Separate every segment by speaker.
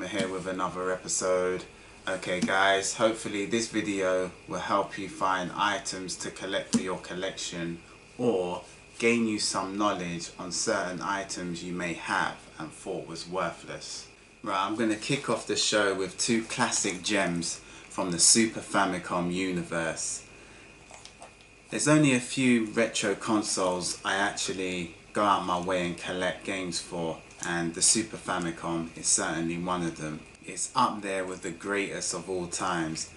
Speaker 1: here with another episode. Okay guys, hopefully this video will help you find items to collect for your collection or gain you some knowledge on certain items you may have and thought was worthless. Right, I'm going to kick off the show with two classic gems from the Super Famicom universe. There's only a few retro consoles I actually go out my way and collect games for, and the Super Famicom is certainly one of them. It's up there with the greatest of all times.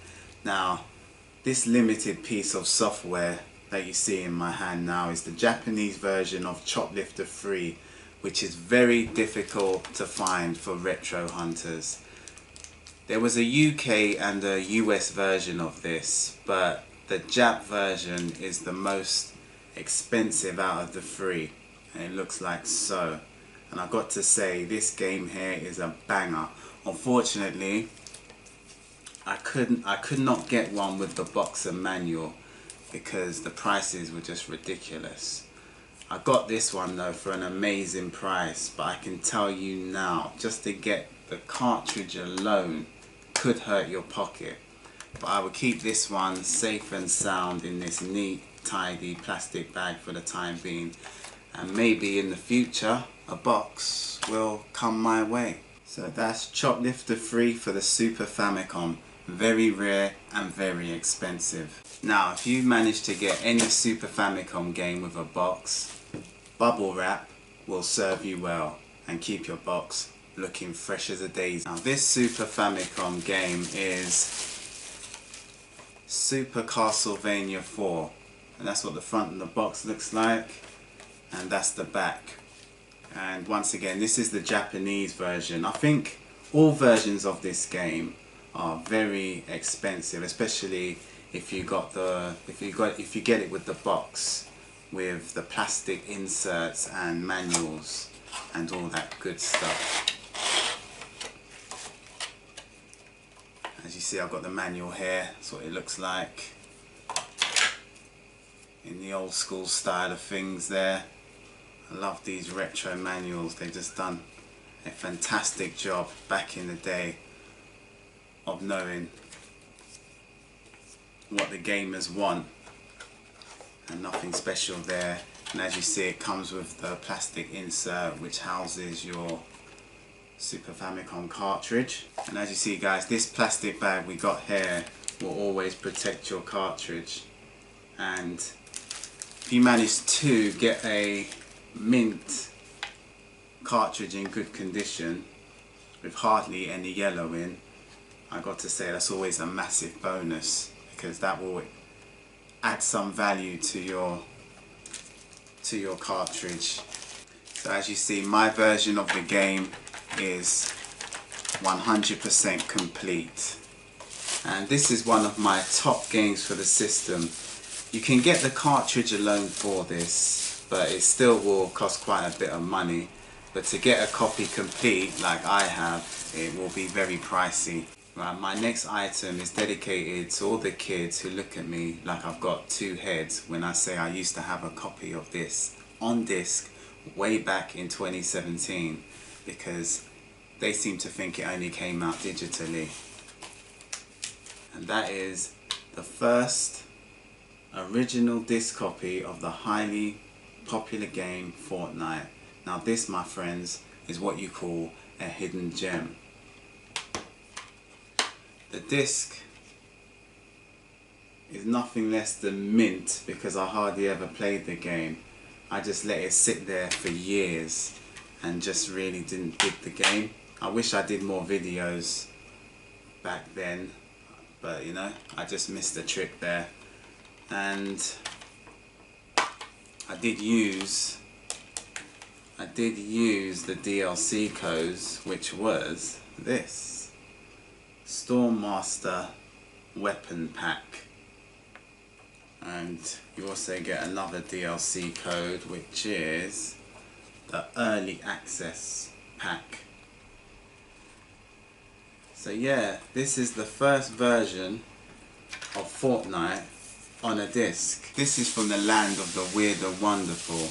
Speaker 1: Now, this limited piece of software that you see in my hand now is the Japanese version of Choplifter 3, which is very difficult to find for retro hunters. There was a UK and a US version of this, but the Jap version is the most expensive out of the three, and it looks like so. And I've got to say, this game here is a banger. Unfortunately, I could not get one with the box and manual because the prices were just ridiculous. I got this one though for an amazing price, but I can tell you now, just to get the cartridge alone could hurt your pocket. But I will keep this one safe and sound in this neat, tidy plastic bag for the time being, and maybe in the future a box will come my way. So that's Choplifter 3 for the Super Famicom. Very rare and very expensive. Now, if you manage to get any Super Famicom game with a box, bubble wrap will serve you well and keep your box looking fresh as a daisy. Now, this Super Famicom game is Super Castlevania 4, and that's what the front of the box looks like, and that's the back. And once again, this is the Japanese version. I think all versions of this game are very expensive, especially if you get it with the box with the plastic inserts and manuals and all that good stuff. As you see, I've got the manual here. That's what it looks like in the old school style of things there. I love these retro manuals. They've just done a fantastic job back in the day of knowing what the gamers want, and nothing special there. And as you see, it comes with the plastic insert which houses your Super Famicom cartridge. And as you see guys, this plastic bag we got here will always protect your cartridge, and if you manage to get a mint cartridge in good condition with hardly any yellow in, I got to say that's always a massive bonus, because that will add some value to your cartridge. So as you see, my version of the game is 100% complete, and this is one of my top games for the system. You can get the cartridge alone for this, but it still will cost quite a bit of money. But to get a copy complete like I have, it will be very pricey. Right, my next item is dedicated to all the kids who look at me like I've got two heads when I say I used to have a copy of this on disc way back in 2017, because they seem to think it only came out digitally. And that is the first original disc copy of the highly popular game Fortnite. Now this, my friends, is what you call a hidden gem. The disc is nothing less than mint because I hardly ever played the game. I just let it sit there for years and just really didn't dig the game. I wish I did more videos back then, but you know, I just missed the trick there. And I did use the DLC codes, which was this Stormmaster weapon pack, and you also get another DLC code which is the early access pack. So yeah, this is the first version of Fortnite on a disc. This is from the land of the weird and wonderful.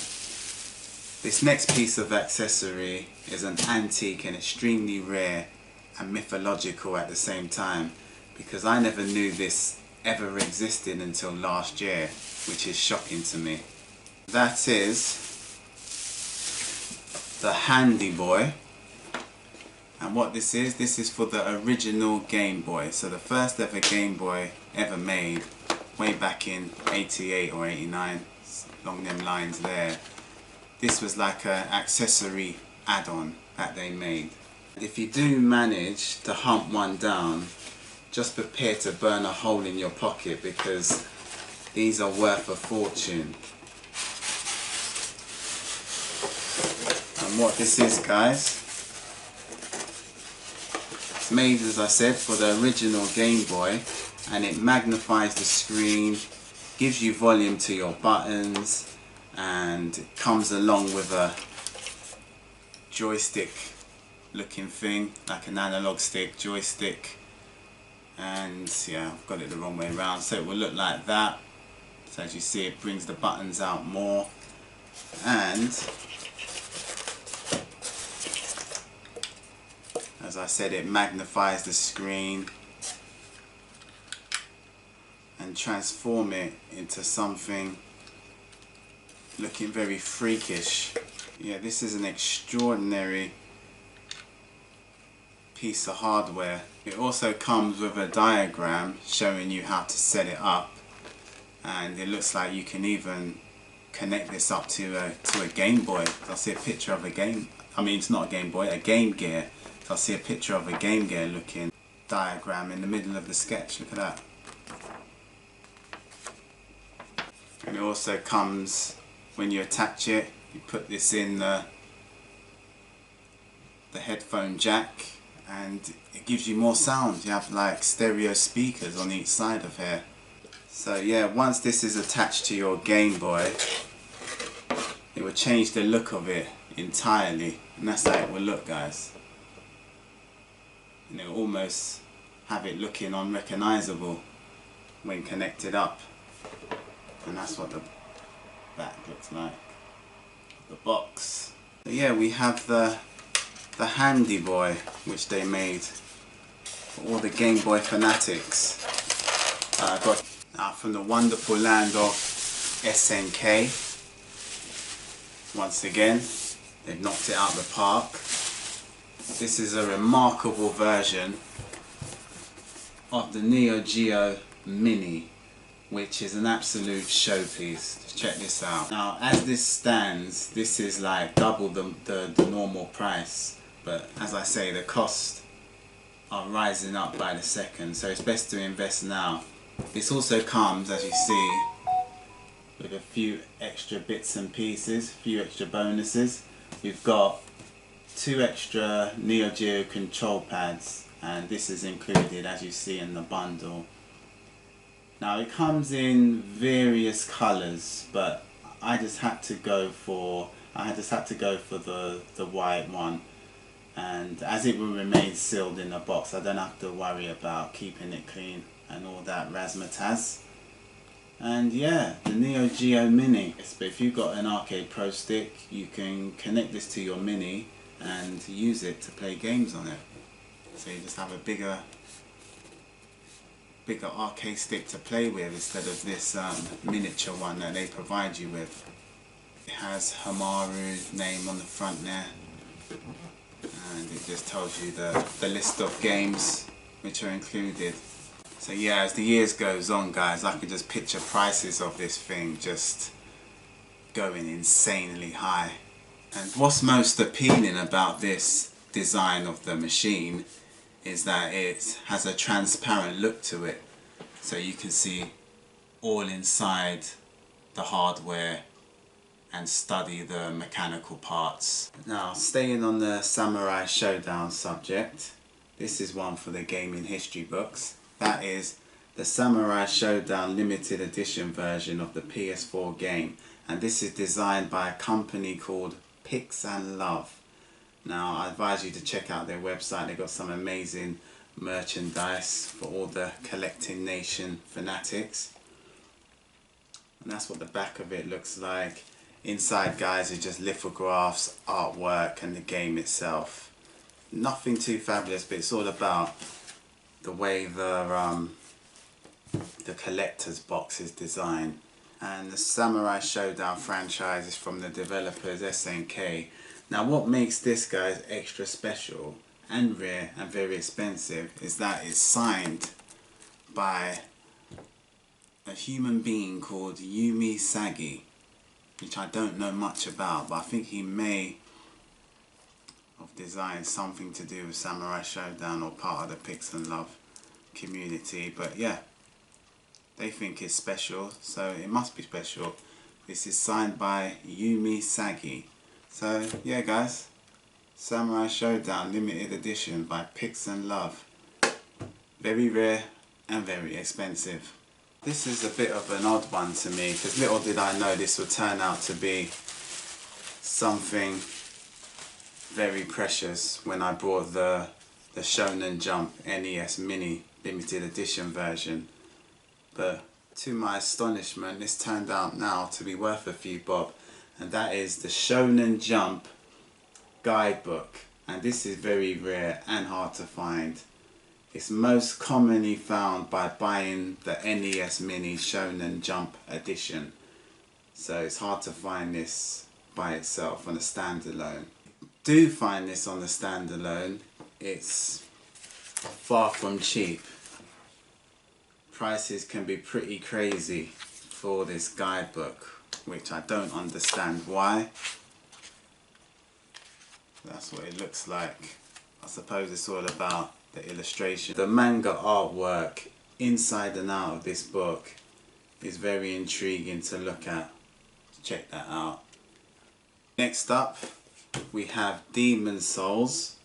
Speaker 1: This next piece of accessory is an antique and extremely rare and mythological at the same time, because I never knew this ever existed until last year, which is shocking to me. That is the Handy Boy, and what this is for the original Game Boy. So the first ever Game Boy ever made, way back in 88 or 89, along them lines there. This was like an accessory add-on that they made. If you do manage to hump one down, just prepare to burn a hole in your pocket, because these are worth a fortune. And what this is, guys, it's made, as I said, for the original Game Boy, and it magnifies the screen, gives you volume to your buttons, and it comes along with a joystick looking thing, like an analog stick joystick. And yeah, I've got it the wrong way around, so it will look like that. So as you see, it brings the buttons out more, and as I said, it magnifies the screen and transform it into something looking very freakish. Yeah, this is an extraordinary piece of hardware. It also comes with a diagram showing you how to set it up, and it looks like you can even connect this up to a Game Boy. I see a picture of a game, I mean it's not a Game Boy, a Game Gear. So I see a picture of a Game Gear looking diagram in the middle of the sketch. Look at that. And it also comes, when you attach it, you put this in the headphone jack, and it gives you more sound. You have like stereo speakers on each side of here. So yeah, once this is attached to your Game Boy, it will change the look of it entirely, and that's how it will look, guys. And it will almost have it looking unrecognizable when connected up. And that's what the back looks like, the box. So yeah, we have the Handy Boy, which they made for all the Game Boy fanatics. I got from the wonderful land of SNK. Once again, they've knocked it out of the park. This is a remarkable version of the Neo Geo Mini, which is an absolute showpiece. Just check this out. Now, as this stands, this is like double the normal price, but as I say, the costs are rising up by the second, so it's best to invest now. This also comes, as you see, with a few extra bits and pieces, a few extra bonuses. We've got 2 extra Neo Geo control pads, and this is included, as you see, in the bundle. Now it comes in various colours, but I just had to go for the white one, and as it will remain sealed in the box, I don't have to worry about keeping it clean and all that razzmatazz. And yeah, the Neo Geo Mini. But if you've got an Arcade Pro Stick, you can connect this to your Mini and use it to play games on it. So you just have a bigger arcade stick to play with instead of this miniature one that they provide you with. It has Hamaru's name on the front there, and it just tells you the list of games which are included. So yeah, as the years goes on, guys, I can just picture prices of this thing just going insanely high. And what's most appealing about this design of the machine is that it has a transparent look to it, so you can see all inside the hardware and study the mechanical parts. Now, staying on the Samurai Showdown subject, this is one for the gaming history books. That is the Samurai Showdown limited edition version of the PS4 game, and this is designed by a company called Pix and Love. Now, I advise you to check out their website. They've got some amazing merchandise for all the collecting nation fanatics. And that's what the back of it looks like. Inside, guys, is just lithographs, artwork, and the game itself. nothing too fabulous, but it's all about the way the collector's box is designed. And the Samurai Showdown franchise is from the developers SNK. Now what makes this, guys, extra special and rare and very expensive is that it's signed by a human being called Yumi Sagi, which I don't know much about, but I think he may have designed something to do with Samurai Showdown or part of the Pix and Love community. But yeah, they think it's special, so it must be special. This is signed by Yumi Sagi. So yeah, guys, Samurai Showdown limited edition by Pix and Love. Very rare and very expensive. This is a bit of an odd one to me, because little did I know this would turn out to be something very precious when I bought the Shonen Jump NES Mini limited edition version. But to my astonishment, this turned out now to be worth a few bob, and that is the Shonen Jump guidebook. And this is very rare and hard to find. It's most commonly found by buying the NES Mini Shonen Jump edition. So it's hard to find this by itself on a standalone. Do find this on the standalone, it's far from cheap. Prices can be pretty crazy for this guidebook, which I don't understand why. That's what it looks like. I suppose it's all about the illustration. The manga artwork inside and out of this book is very intriguing to look at. Check that out. Next up we have Demon Souls,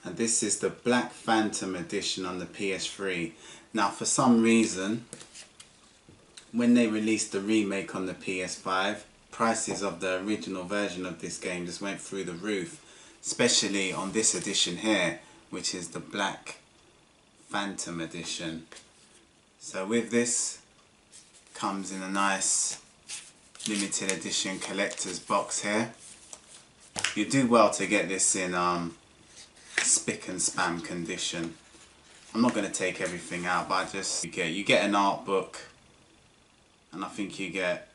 Speaker 1: and this is the Black Phantom edition on the PS3. Now for some reason, when they released the remake on the PS5, prices of the original version of this game just went through the roof, especially on this edition here, which is the Black Phantom edition. So with this comes in a nice limited edition collector's box here. You do well to get this in spick and span condition. I'm not going to take everything out, but you get an art book, and I think you get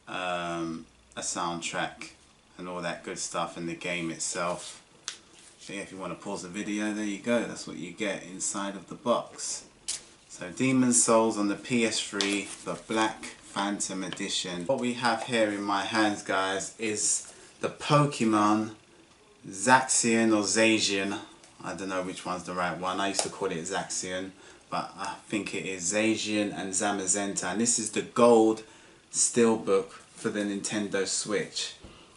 Speaker 1: a soundtrack and all that good stuff in the game itself. So yeah, if you want to pause the video, there you go, that's what you get inside of the box. So Demon Souls on the PS3, the Black Phantom edition. What we have here in my hands, guys, is the Pokemon Zacian or Zacian. I don't know which one's the right one. I used to call it Zacian, but I think it is Zacian and Zamazenta. And this is the gold steelbook for the Nintendo Switch.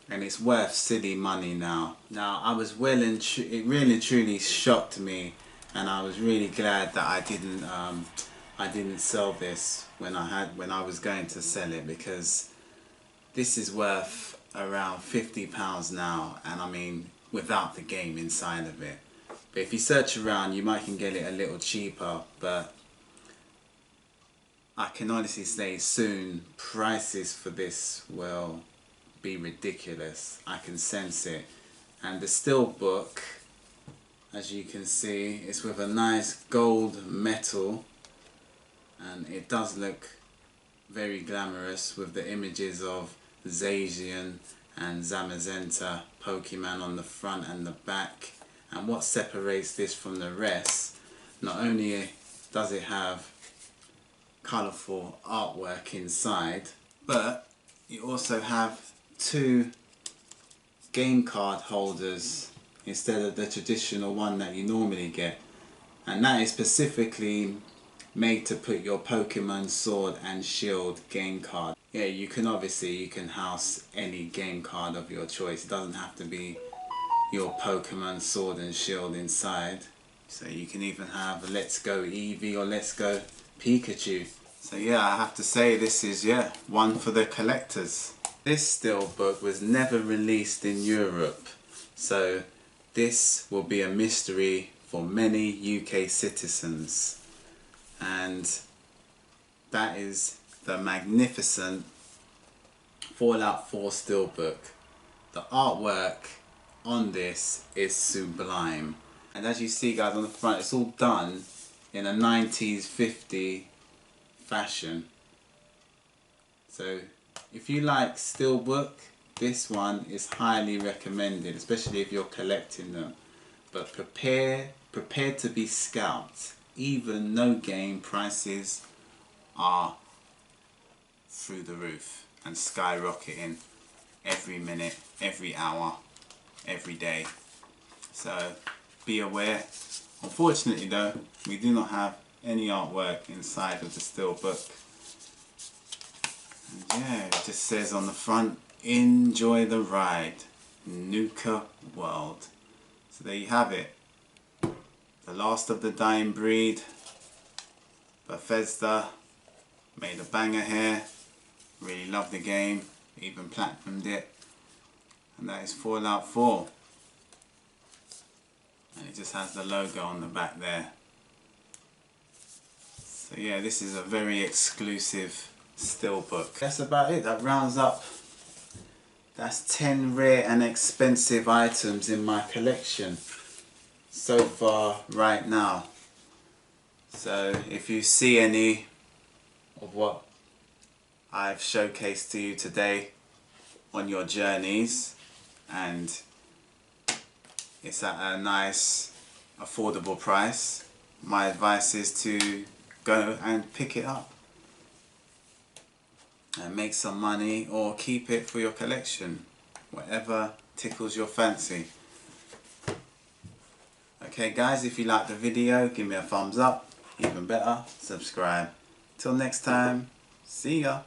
Speaker 1: And it's worth silly money now. Now I was it really truly shocked me, and I was really glad that I didn't sell this when I was going to sell it, because this is worth around £50 now, and I mean without the game inside of it. But if you search around, you might can get it a little cheaper, but I can honestly say soon prices for this will be ridiculous. I can sense it. And the steelbook, as you can see, is with a nice gold metal, and it does look very glamorous with the images of Zacian and Zamazenta Pokemon on the front and the back. And what separates this from the rest, not only does it have colourful artwork inside, but you also have two game card holders instead of the traditional one that you normally get, and that is specifically made to put your Pokemon Sword and Shield game card. Yeah, you can house any game card of your choice. It doesn't have to be your Pokemon Sword and Shield inside. So you can even have Let's Go Eevee or Let's Go Pikachu. So yeah, I have to say this is one for the collectors. This steelbook was never released in Europe, so this will be a mystery for many UK citizens. And that is the magnificent Fallout 4 steelbook. The artwork on this is sublime, And as you see guys on the front, it's all done in a 90s 50 fashion. So if you like steelbook, this one is highly recommended, especially if you're collecting them. But prepare to be scalped. Even no game prices are through the roof and skyrocketing every minute, every hour, every day. So be aware. Unfortunately though, we do not have any artwork inside of the steelbook. And yeah, it just says on the front, enjoy the ride, Nuka World. So there you have it. The last of the dying breed. Bethesda made a banger here. Really loved the game. Even platinumed it. And that is Fallout 4. And it just has the logo on the back there. So yeah, this is a very exclusive steelbook. That's about it. That rounds up. That's 10 rare and expensive items in my collection so far right now. So if you see any of what I've showcased to you today on your journeys and it's at a nice affordable price, my advice is to go and pick it up and make some money, or keep it for your collection, whatever tickles your fancy. Okay guys, if you liked the video, give me a thumbs up. Even better, subscribe. Till next time, see ya.